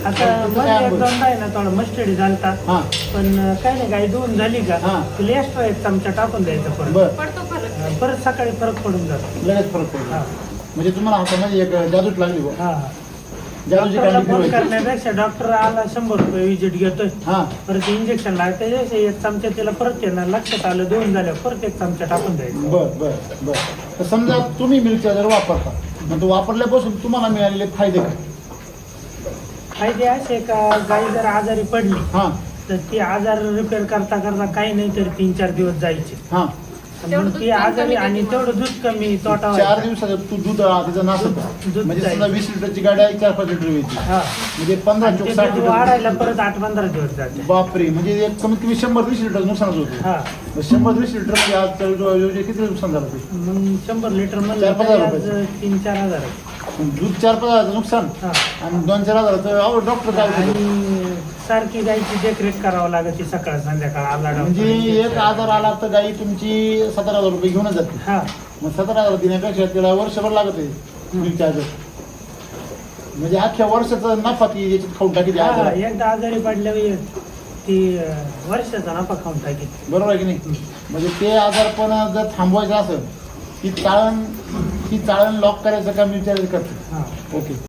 आता मध्ये एक दोनदा आहे ना थोडा मस्टडी झालता. हां पण काय नाही गाई धुवून झाली का तिला एक्स्ट्रा एक चमचा टाकून द्यायचा परत. बरं परत सकाळी फरक पडून जातो. लगेच फरक पडतो. हा म्हणजे तुम्हाला हातामध्ये एक जादूच लागली बुवा. हा जादूची डॉक्टरला कांडी फोन फिरवायची. करण्यापेक्षा डॉक्टर आला 100 रुपये विजिट घेतोय. हां परत इंजेक्शन लागते एक चमचा तिला परत येणार. लक्षात आलं धुवून झाल्यावर परत एक चमचा टाकून द्यायचा. बर तर समजा तुम्ही मिल्क चार्जर वापरता मग तो वापरल्यापासून तुम्हाला मिळालेले फायदे काय? फायदे असे का गाई जर आजारी पडली हां तर ती आजार रिपेअर करता करता काही नाही तरी 3-4 दिवस जायचे. हां मग ती आजारी आणि तेवढं दूध कमी तोटा 4 व्हायचा. दिवसाचं तू दूध तिचं नासत दूध म्हणजे जाईल. समजा 20 लिटरची गाडी आहे 4-5 लिटर येते हा म्हणजे 15 आणि चोक ते 60 दूध लिटर. वाढायला परत 8-15 दिवस जाते. बापरे म्हणजे एक कमीत कमी 100-200 लिटर नुकसानच होतं. हा 100-200 लिटर म्हणजे आज किती नुकसान झालं ते? मग 100 लिटर म्हणलं 4-5 हजार तरी आज 3-4 हजार आहे. दूध 4-5 हजाराचं नुकसान हा आणि 2-4 हजाराचं अहो डॉक्टर काय करतात? आणि सारखी गायची देखरेख करावं लागते सकाळ संध्याकाळ आला म्हणजे एक आजार आला तर गाई तुमची 17,000 रुपये घेऊनच जाते. हा मग 17,000 देण्यापेक्षा तिला वर्षभर लागत आहे मिल्क चार्जर. म्हणजे अख्ख्या वर्षाचा नफा ती याच्यात खाऊन टाकी द्या. हा एकदा आजारी पडल्यावर ती वर्षाचा नफा खाऊन टाकी. बरोबर आहे की नाही? म्हणजे ते आजारपण जर थांबवायचं असेल ती चाळण लॉक करायचं काम मिल्क चार्जर करते. हा ओके.